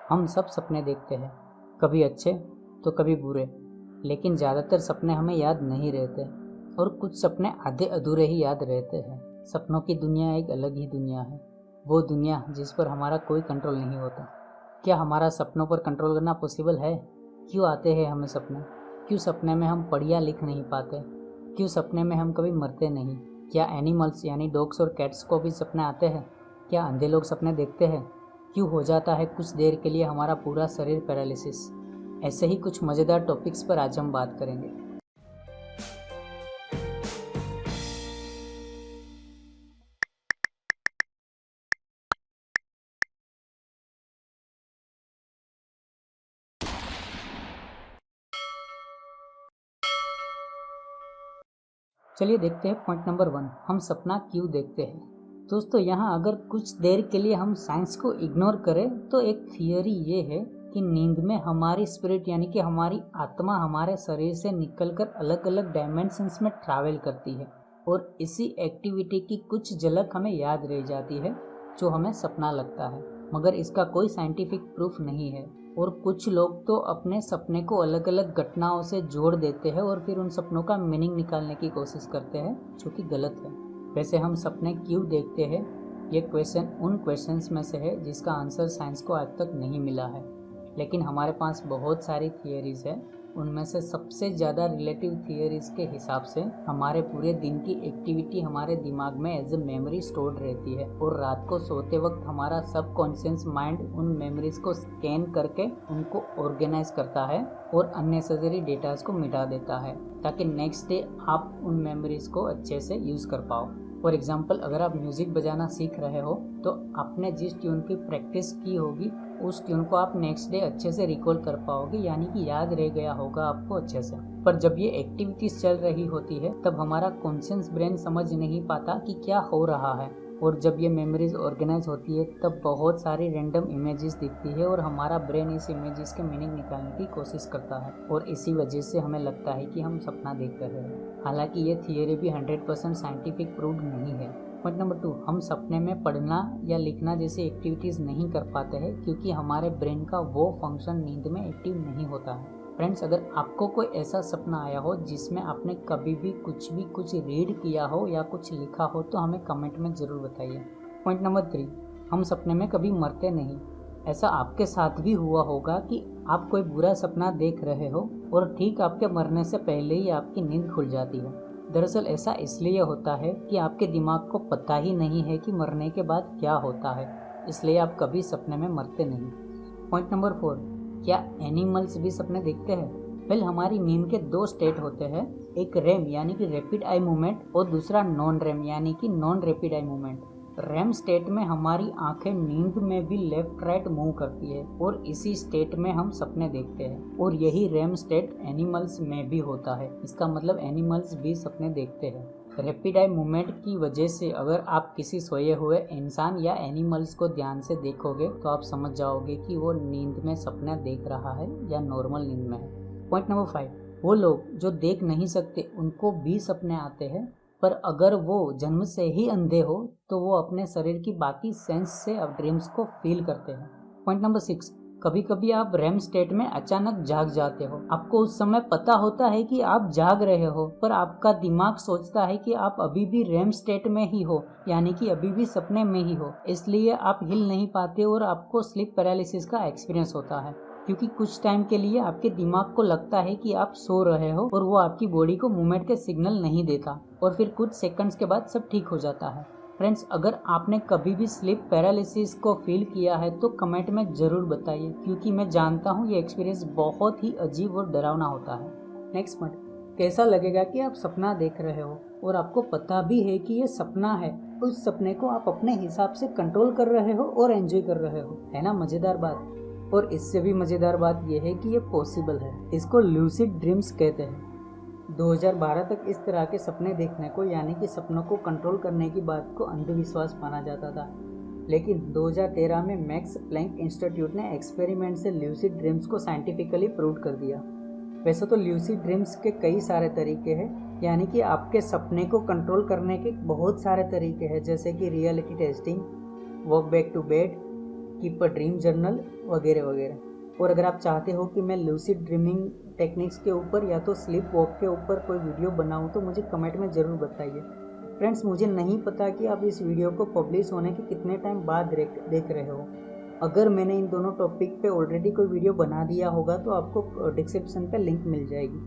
हम सब सपने देखते हैं, कभी अच्छे तो कभी बुरे, लेकिन ज़्यादातर सपने हमें याद नहीं रहते और कुछ सपने आधे अधूरे ही याद रहते हैं। सपनों की दुनिया एक अलग ही दुनिया है, वो दुनिया जिस पर हमारा कोई कंट्रोल नहीं होता। क्या हमारा सपनों पर कंट्रोल करना पॉसिबल है? क्यों आते हैं हमें सपने? क्यों सपने में हम पढ़ या लिख नहीं पाते? क्यों सपने में हम कभी मरते नहीं? क्या एनिमल्स यानी डॉग्स और कैट्स को भी सपने आते हैं? क्या अंधे लोग सपने देखते हैं? क्यों हो जाता है कुछ देर के लिए हमारा पूरा शरीर पैरालिसिस? ऐसे ही कुछ मज़ेदार टॉपिक्स पर आज हम बात करेंगे। चलिए देखते हैं पॉइंट नंबर 1, हम सपना क्यों देखते हैं। दोस्तों, यहाँ अगर कुछ देर के लिए हम साइंस को इग्नोर करें तो एक थियोरी ये है कि नींद में हमारी स्पिरिट यानी कि हमारी आत्मा हमारे शरीर से निकलकर अलग अलग डायमेंशंस में ट्रैवल करती है और इसी एक्टिविटी की कुछ झलक हमें याद रह जाती है जो हमें सपना लगता है, मगर इसका कोई साइंटिफिक प्रूफ नहीं है। और कुछ लोग तो अपने सपने को अलग अलग घटनाओं से जोड़ देते हैं और फिर उन सपनों का मीनिंग निकालने की कोशिश करते हैं, जो कि गलत है। वैसे हम सपने क्यों देखते हैं, ये क्वेश्चन उन क्वेश्चंस में से है जिसका आंसर साइंस को आज तक नहीं मिला है, लेकिन हमारे पास बहुत सारी थियरीज है। उनमें से सबसे ज़्यादा रिलेटिव थियरीज के हिसाब से हमारे पूरे दिन की एक्टिविटी हमारे दिमाग में एज ए मेमोरी स्टोर्ड रहती है और रात को सोते वक्त हमारा सबकॉन्शियस माइंड उन मेमोरीज को स्कैन करके उनको ऑर्गेनाइज करता है और अननेसेसरी डेटाज को मिटा देता है ताकि नेक्स्ट डे आप उन मेमोरीज को अच्छे से यूज़ कर पाओ। फॉर एग्जाम्पल, अगर आप म्यूज़िक बजाना सीख रहे हो तो आपने जिस ट्यून की प्रैक्टिस की होगी उस ट्यून को आप नेक्स्ट डे अच्छे से रिकॉल कर पाओगे, यानी कि याद रह गया होगा आपको अच्छे से। पर जब ये एक्टिविटीज चल रही होती है तब हमारा कॉन्शियस ब्रेन समझ नहीं पाता कि क्या हो रहा है, और जब ये मेमोरीज ऑर्गेनाइज होती है तब बहुत सारी रैंडम इमेजेस दिखती है और हमारा ब्रेन इस इमेजेस के मीनिंग निकालने की कोशिश करता है और इसी वजह से हमें लगता है कि हम सपना देख रहे हैं। हालांकि ये थियरी भी 100% साइंटिफिक प्रूव्ड नहीं है। पॉइंट नंबर 2, हम सपने में पढ़ना या लिखना जैसी एक्टिविटीज़ नहीं कर पाते हैं क्योंकि हमारे ब्रेन का वो फंक्शन नींद में एक्टिव नहीं होता है। फ्रेंड्स, अगर आपको कोई ऐसा सपना आया हो जिसमें आपने कभी भी कुछ रीड किया हो या कुछ लिखा हो तो हमें कमेंट में ज़रूर बताइए। पॉइंट नंबर 3, हम सपने में कभी मरते नहीं। ऐसा आपके साथ भी हुआ होगा कि आप कोई बुरा सपना देख रहे हो और ठीक आपके मरने से पहले ही आपकी नींद खुल जाती है। दरअसल ऐसा इसलिए होता है कि आपके दिमाग को पता ही नहीं है कि मरने के बाद क्या होता है, इसलिए आप कभी सपने में मरते नहीं। पॉइंट नंबर 4, क्या एनिमल्स भी सपने देखते हैं? वेल, हमारी नींद के 2 स्टेट होते हैं, एक रेम यानी कि रैपिड आई मूवमेंट और दूसरा नॉन रेम यानी कि non rapid eye movement. REM state में हमारी आंखें नींद में भी लेफ्ट राइट मूव करती है और इसी स्टेट में हम सपने देखते हैं, और यही रेम स्टेट एनिमल्स में भी होता है। इसका मतलब एनिमल्स भी सपने देखते हैं। रैपिड आई मूवमेंट की वजह से अगर आप किसी सोए हुए इंसान या एनिमल्स को ध्यान से देखोगे तो आप समझ जाओगे कि वो नींद में सपना देख रहा है या नॉर्मल नींद में है। पॉइंट नंबर 5, वो लोग जो देख नहीं सकते उनको भी सपने आते हैं, पर अगर वो जन्म से ही अंधे हो तो वो अपने शरीर की बाकी सेंस से अब ड्रीम्स को फील करते हैं। पॉइंट नंबर 6, कभी कभी आप रेम स्टेट में अचानक जाग जाते हो। आपको उस समय पता होता है कि आप जाग रहे हो, पर आपका दिमाग सोचता है कि आप अभी भी रेम स्टेट में ही हो, यानी कि अभी भी सपने में ही हो, इसलिए आप हिल नहीं पाते और आपको स्लीप पैरालिसिस का एक्सपीरियंस होता है, क्योंकि कुछ टाइम के लिए आपके दिमाग को लगता है कि आप सो रहे हो और वो आपकी बॉडी को मूवमेंट के सिग्नल नहीं देता, और फिर कुछ सेकंड्स के बाद सब ठीक हो जाता है। फ्रेंड्स, अगर आपने कभी भी स्लीप पैरालिसिस को फील किया है तो कमेंट में ज़रूर बताइए, क्योंकि मैं जानता हूँ ये एक्सपीरियंस बहुत ही अजीब और डरावना होता है। नेक्स्ट पॉइंट, कैसा लगेगा कि आप सपना देख रहे हो और आपको पता भी है कि ये सपना है, उस सपने को आप अपने हिसाब से कंट्रोल कर रहे हो और एंजॉय कर रहे हो। है ना मज़ेदार बात? और इससे भी मज़ेदार बात यह है कि ये पॉसिबल है। इसको लूसिड ड्रीम्स कहते हैं। 2012 तक इस तरह के सपने देखने को, यानी कि सपनों को कंट्रोल करने की बात को अंधविश्वास माना जाता था, लेकिन 2013 में मैक्स प्लैंक इंस्टीट्यूट ने एक्सपेरिमेंट से ल्यूसिड ड्रीम्स को साइंटिफिकली प्रूव कर दिया। वैसे तो ल्यूसिड ड्रीम्स के कई सारे तरीके हैं, यानी कि आपके सपने को कंट्रोल करने के बहुत सारे तरीके हैं, जैसे कि reality testing, walk back to bed, keep a dream journal वगैरह वगैरह। और अगर आप चाहते हो कि मैं लूसिड ड्रीमिंग टेक्निक्स के ऊपर या तो स्लीप वॉक के ऊपर कोई वीडियो बनाऊं तो मुझे कमेंट में ज़रूर बताइए। फ्रेंड्स, मुझे नहीं पता कि आप इस वीडियो को पब्लिश होने के कितने टाइम बाद देख रहे हो। अगर मैंने इन दोनों टॉपिक पे ऑलरेडी कोई वीडियो बना दिया होगा तो आपको डिस्क्रिप्शन पे लिंक मिल जाएगी।